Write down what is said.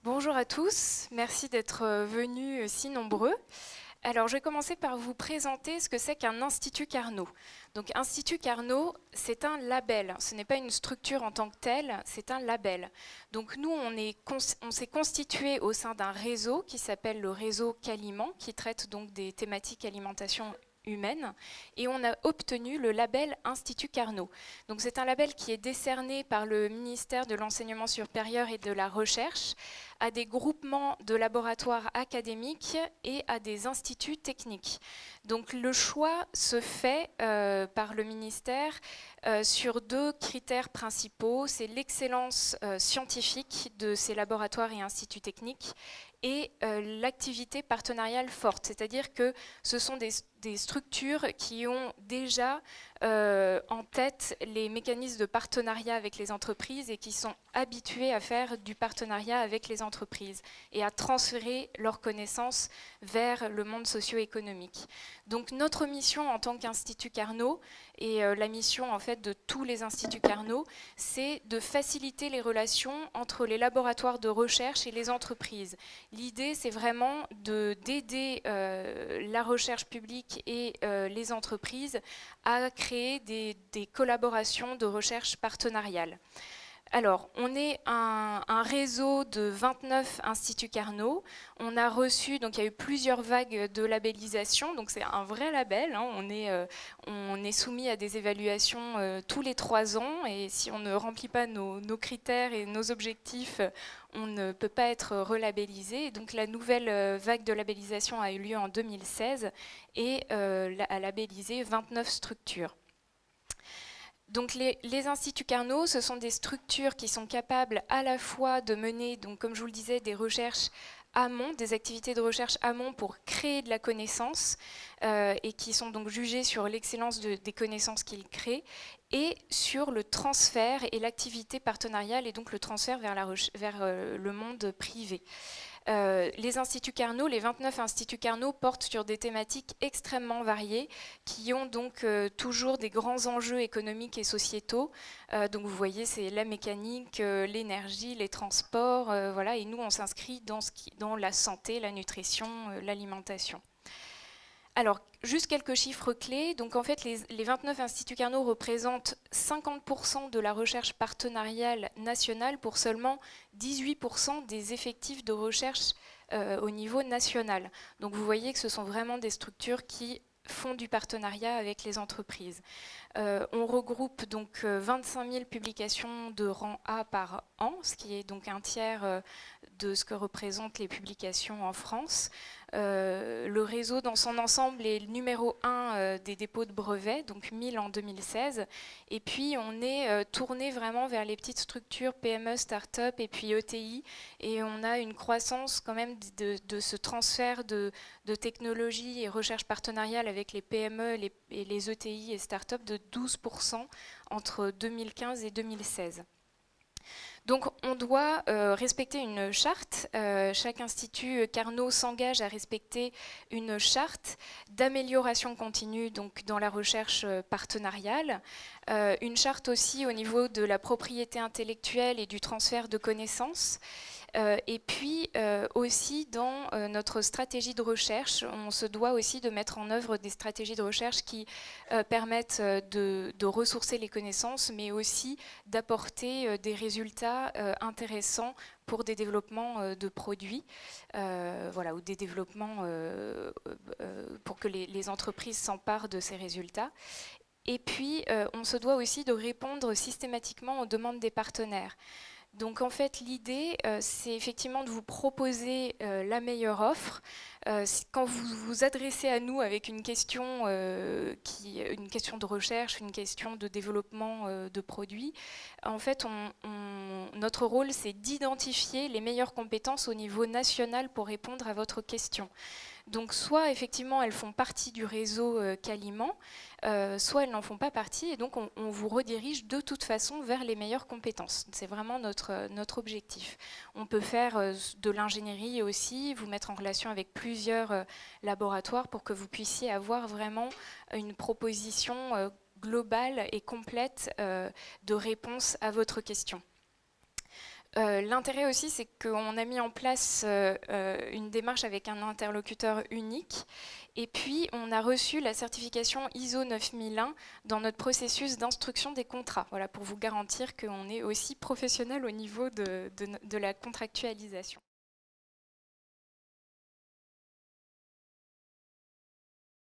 Bonjour à tous, merci d'être venus si nombreux. Alors, je vais commencer par vous présenter ce que c'est qu'un Institut Carnot. Donc, Institut Carnot, c'est un label. Ce n'est pas une structure en tant que telle, c'est un label. Donc, nous, on s'est constitué au sein d'un réseau qui s'appelle le réseau Caliment, qui traite donc des thématiques alimentation humaine, et on a obtenu le label Institut Carnot. Donc, c'est un label qui est décerné par le ministère de l'Enseignement supérieur et de la Recherche à des groupements de laboratoires académiques et à des instituts techniques. Donc le choix se fait par le ministère sur deux critères principaux. C'est l'excellence scientifique de ces laboratoires et instituts techniques et l'activité partenariale forte, c'est-à-dire que ce sont des structures qui ont déjà en tête les mécanismes de partenariat avec les entreprises et qui sont habitués à faire du partenariat avec les entreprises et à transférer leurs connaissances vers le monde socio-économique. Donc notre mission en tant qu'Institut Carnot et la mission en fait de tous les instituts Carnot, c'est de faciliter les relations entre les laboratoires de recherche et les entreprises. L'idée, c'est vraiment d'aider la recherche publique et les entreprises à créer des collaborations de recherche partenariale. Alors, on est un réseau de 29 instituts Carnot. On a reçu, donc il y a eu plusieurs vagues de labellisation, donc c'est un vrai label. Hein. On est soumis à des évaluations tous les 3 ans, et si on ne remplit pas nos critères et nos objectifs, on ne peut pas être relabellisé. Et donc la nouvelle vague de labellisation a eu lieu en 2016 et a labellisé 29 structures. Donc les instituts Carnot, ce sont des structures qui sont capables à la fois de mener, donc comme je vous le disais, des recherches amont, des activités de recherche amont pour créer de la connaissance et qui sont donc jugées sur l'excellence des connaissances qu'ils créent et sur le transfert et l'activité partenariale et donc le transfert vers le monde privé. Les instituts Carnot, les 29 instituts Carnot portent sur des thématiques extrêmement variées qui ont donc toujours des grands enjeux économiques et sociétaux. Donc vous voyez, c'est la mécanique, l'énergie, les transports, voilà, et nous on s'inscrit dans la santé, la nutrition, l'alimentation. Alors, juste quelques chiffres clés. Donc, en fait, les 29 instituts Carnot représentent 50% de la recherche partenariale nationale pour seulement 18% des effectifs de recherche au niveau national. Donc, vous voyez que ce sont vraiment des structures qui font du partenariat avec les entreprises. On regroupe donc 25 000 publications de rang A par an, ce qui est donc un tiers de ce que représentent les publications en France. Le réseau dans son ensemble est le numéro 1 des dépôts de brevets, donc 1000 en 2016. Et puis on est tourné vraiment vers les petites structures PME, start-up et puis ETI. Et on a une croissance quand même de ce transfert de technologie et recherche partenariale avec les PME et les ETI et start-up de 12% entre 2015 et 2016. Donc on doit respecter une charte. Chaque institut Carnot s'engage à respecter une charte d'amélioration continue donc dans la recherche partenariale. Une charte aussi au niveau de la propriété intellectuelle et du transfert de connaissances. Et puis aussi dans notre stratégie de recherche, on se doit aussi de mettre en œuvre des stratégies de recherche qui permettent de ressourcer les connaissances, mais aussi d'apporter des résultats intéressants pour des développements de produits, voilà, ou des développements pour que les entreprises s'emparent de ces résultats. Et puis, on se doit aussi de répondre systématiquement aux demandes des partenaires. Donc en fait, l'idée, c'est effectivement de vous proposer la meilleure offre. Quand vous vous adressez à nous avec une question de recherche, une question de développement de produits, en fait, notre rôle, c'est d'identifier les meilleures compétences au niveau national pour répondre à votre question. Donc soit effectivement elles font partie du réseau Caliment, soit elles n'en font pas partie et donc on vous redirige de toute façon vers les meilleures compétences. C'est vraiment notre objectif. On peut faire de l'ingénierie aussi, vous mettre en relation avec plusieurs laboratoires pour que vous puissiez avoir vraiment une proposition globale et complète de réponse à votre question. L'intérêt aussi, c'est qu'on a mis en place une démarche avec un interlocuteur unique. Et puis, on a reçu la certification ISO 9001 dans notre processus d'instruction des contrats. Voilà, pour vous garantir qu'on est aussi professionnel au niveau de la contractualisation.